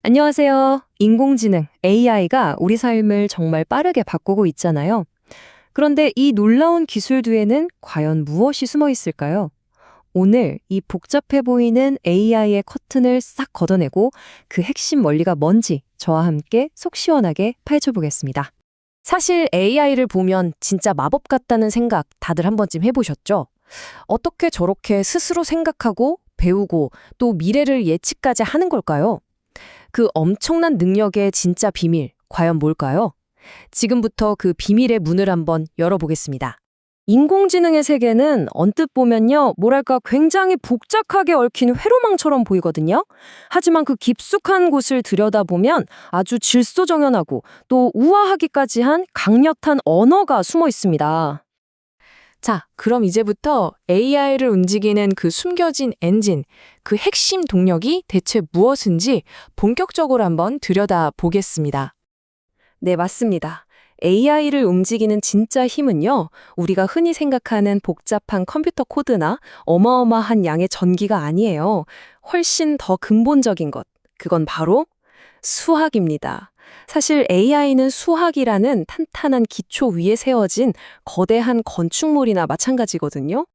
안녕하세요. 인공지능, AI가 우리 삶을 정말 빠르게 바꾸고 있잖아요. 그런데 이 놀라운 기술 뒤에는 과연 무엇이 숨어 있을까요? 오늘 이 복잡해 보이는 AI의 커튼을 싹 걷어내고 그 핵심 원리가 뭔지 저와 함께 속 시원하게 파헤쳐 보겠습니다. 사실 AI를 보면 진짜 마법 같다는 생각 다들 한 번쯤 해보셨죠? 어떻게 저렇게 스스로 생각하고 배우고 또 미래를 예측까지 하는 걸까요? 그 엄청난 능력의 진짜 비밀, 과연 뭘까요? 지금부터 그 비밀의 문을 한번 열어보겠습니다. 인공지능의 세계는 언뜻 보면요, 뭐랄까 굉장히 복잡하게 얽힌 회로망처럼 보이거든요. 하지만 그 깊숙한 곳을 들여다보면 아주 질소정연하고 또 우아하기까지 한 강력한 언어가 숨어 있습니다. 자, 그럼 이제부터 AI를 움직이는 그 숨겨진 엔진, 그 핵심 동력이 대체 무엇인지 본격적으로 한번 들여다보겠습니다. 네, 맞습니다. AI를 움직이는 진짜 힘은요, 우리가 흔히 생각하는 복잡한 컴퓨터 코드나 어마어마한 양의 전기가 아니에요. 훨씬 더 근본적인 것, 그건 바로 수학입니다. 사실 AI는 수학이라는 탄탄한 기초 위에 세워진 거대한 건축물이나 마찬가지거든요.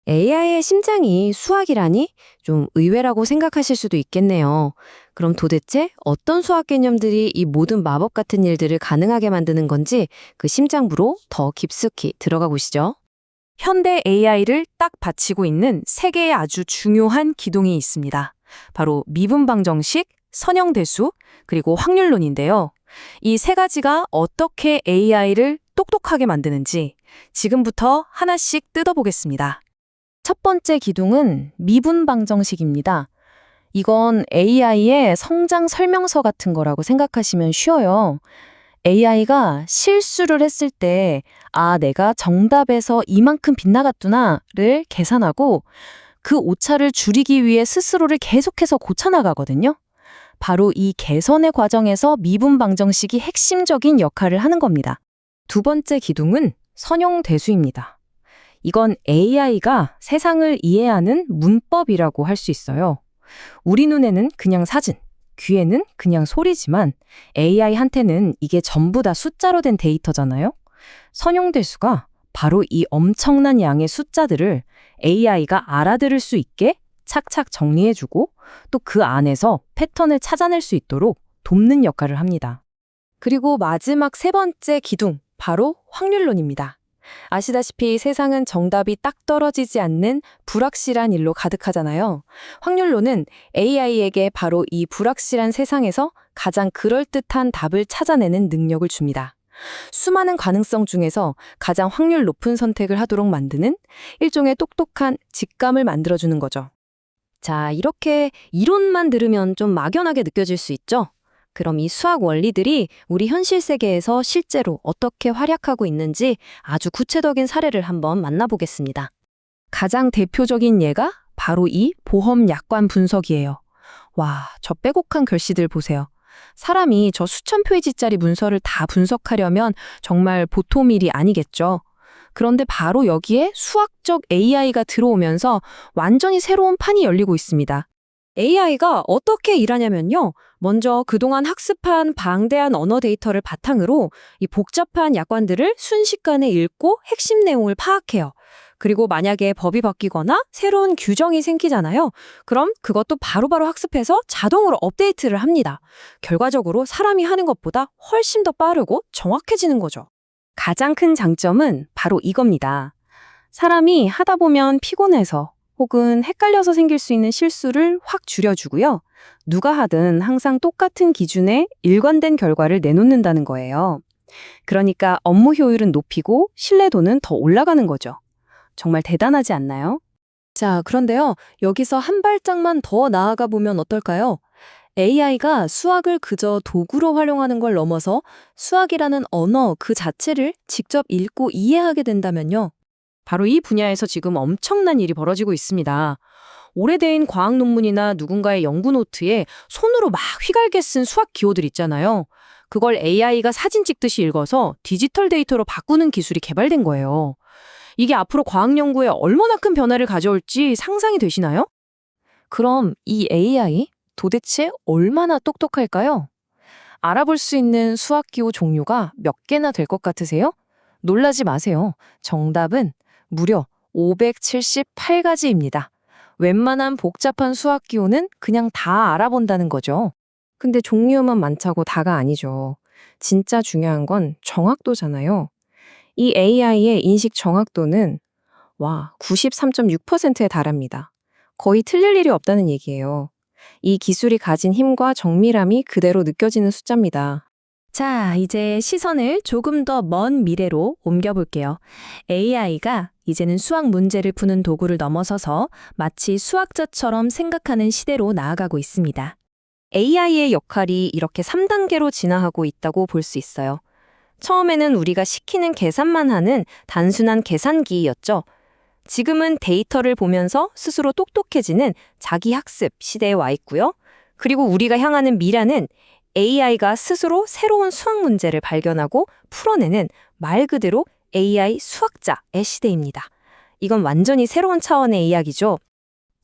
AI의 심장이 수학이라니 좀 의외라고 생각하실 수도 있겠네요. 그럼 도대체 어떤 수학 개념들이 이 모든 마법 같은 일들을 가능하게 만드는 건지 그 심장부로 더 깊숙이 들어가 보시죠. 현대 AI를 딱 받치고 있는 세 개의 아주 중요한 기둥이 있습니다. 바로 미분방정식, 선형대수, 그리고 확률론인데요. 이 세 가지가 어떻게 AI를 똑똑하게 만드는지 지금부터 하나씩 뜯어보겠습니다. 첫 번째 기둥은 미분방정식입니다. 이건 AI의 성장 설명서 같은 거라고 생각하시면 쉬워요. AI가 실수를 했을 때, 내가 정답에서 이만큼 빗나갔구나를 계산하고 그 오차를 줄이기 위해 스스로를 계속해서 고쳐나가거든요. 바로 이 개선의 과정에서 미분방정식이 핵심적인 역할을 하는 겁니다. 두 번째 기둥은 선형대수입니다. 이건 AI가 세상을 이해하는 문법이라고 할 수 있어요. 우리 눈에는 그냥 사진, 귀에는 그냥 소리지만 AI한테는 이게 전부 다 숫자로 된 데이터잖아요. 선형대수가 바로 이 엄청난 양의 숫자들을 AI가 알아들을 수 있게 착착 정리해주고 또 그 안에서 패턴을 찾아낼 수 있도록 돕는 역할을 합니다. 그리고 마지막 세 번째 기둥, 바로 확률론입니다. 아시다시피 세상은 정답이 딱 떨어지지 않는 불확실한 일로 가득하잖아요. 확률론은 AI에게 바로 이 불확실한 세상에서 가장 그럴듯한 답을 찾아내는 능력을 줍니다. 수많은 가능성 중에서 가장 확률 높은 선택을 하도록 만드는 일종의 똑똑한 직감을 만들어주는 거죠. 자, 이렇게 이론만 들으면 좀 막연하게 느껴질 수 있죠? 그럼 이 수학 원리들이 우리 현실 세계에서 실제로 어떻게 활약하고 있는지 아주 구체적인 사례를 한번 만나보겠습니다. 가장 대표적인 예가 바로 이 보험 약관 분석이에요. 와, 저 빼곡한 글씨들 보세요. 사람이 저 수천 페이지짜리 문서를 다 분석하려면 정말 보통 일이 아니겠죠. 그런데 바로 여기에 수학적 AI가 들어오면서 완전히 새로운 판이 열리고 있습니다. AI가 어떻게 일하냐면요. 먼저 그동안 학습한 방대한 언어 데이터를 바탕으로 이 복잡한 약관들을 순식간에 읽고 핵심 내용을 파악해요. 그리고 만약에 법이 바뀌거나 새로운 규정이 생기잖아요. 그럼 그것도 바로바로 학습해서 자동으로 업데이트를 합니다. 결과적으로 사람이 하는 것보다 훨씬 더 빠르고 정확해지는 거죠. 가장 큰 장점은 바로 이겁니다. 사람이 하다 보면 피곤해서 혹은 헷갈려서 생길 수 있는 실수를 확 줄여주고요. 누가 하든 항상 똑같은 기준에 일관된 결과를 내놓는다는 거예요. 그러니까 업무 효율은 높이고 신뢰도는 더 올라가는 거죠. 정말 대단하지 않나요? 자, 그런데요. 여기서 한 발짝만 더 나아가 보면 어떨까요? AI가 수학을 그저 도구로 활용하는 걸 넘어서 수학이라는 언어 그 자체를 직접 읽고 이해하게 된다면요. 바로 이 분야에서 지금 엄청난 일이 벌어지고 있습니다. 오래된 과학 논문이나 누군가의 연구 노트에 손으로 막 휘갈게 쓴 수학 기호들 있잖아요. 그걸 AI가 사진 찍듯이 읽어서 디지털 데이터로 바꾸는 기술이 개발된 거예요. 이게 앞으로 과학 연구에 얼마나 큰 변화를 가져올지 상상이 되시나요? 그럼 이 AI 도대체 얼마나 똑똑할까요? 알아볼 수 있는 수학기호 종류가 몇 개나 될 것 같으세요? 놀라지 마세요. 정답은 무려 578가지입니다. 웬만한 복잡한 수학기호는 그냥 다 알아본다는 거죠. 근데 종류만 많다고 다가 아니죠. 진짜 중요한 건 정확도잖아요. 이 AI의 인식 정확도는 93.6%에 달합니다. 거의 틀릴 일이 없다는 얘기예요. 이 기술이 가진 힘과 정밀함이 그대로 느껴지는 숫자입니다. 자, 이제 시선을 조금 더 먼 미래로 옮겨볼게요. AI가 이제는 수학 문제를 푸는 도구를 넘어서서 마치 수학자처럼 생각하는 시대로 나아가고 있습니다. AI의 역할이 이렇게 3단계로 진화하고 있다고 볼 수 있어요. 처음에는 우리가 시키는 계산만 하는 단순한 계산기였죠. 지금은 데이터를 보면서 스스로 똑똑해지는 자기학습 시대에 와 있고요. 그리고 우리가 향하는 미래는 AI가 스스로 새로운 수학 문제를 발견하고 풀어내는 말 그대로 AI 수학자의 시대입니다. 이건 완전히 새로운 차원의 이야기죠.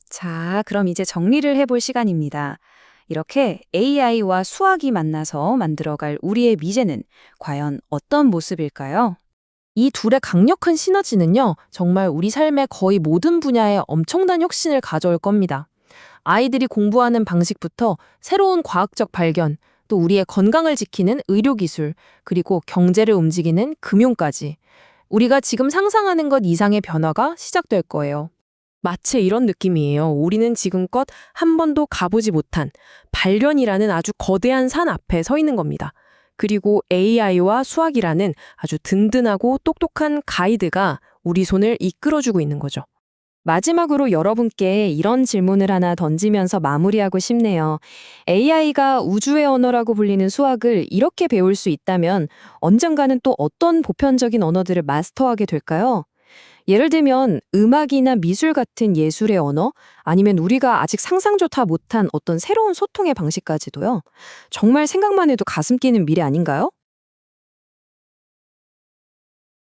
자, 그럼 이제 정리를 해볼 시간입니다. 이렇게 AI와 수학이 만나서 만들어갈 우리의 미래는 과연 어떤 모습일까요? 이 둘의 강력한 시너지는요, 정말 우리 삶의 거의 모든 분야에 엄청난 혁신을 가져올 겁니다. 아이들이 공부하는 방식부터 새로운 과학적 발견, 또 우리의 건강을 지키는 의료기술, 그리고 경제를 움직이는 금융까지. 우리가 지금 상상하는 것 이상의 변화가 시작될 거예요. 마치 이런 느낌이에요. 우리는 지금껏 한 번도 가보지 못한 발견이라는 아주 거대한 산 앞에 서 있는 겁니다. 그리고 AI와 수학이라는 아주 든든하고 똑똑한 가이드가 우리 손을 이끌어주고 있는 거죠. 마지막으로 여러분께 이런 질문을 하나 던지면서 마무리하고 싶네요. AI가 우주의 언어라고 불리는 수학을 이렇게 배울 수 있다면 언젠가는 또 어떤 보편적인 언어들을 마스터하게 될까요? 예를 들면 음악이나 미술 같은 예술의 언어, 아니면 우리가 아직 상상조차 못한 어떤 새로운 소통의 방식까지도요. 정말 생각만 해도 가슴 뛰는 미래 아닌가요?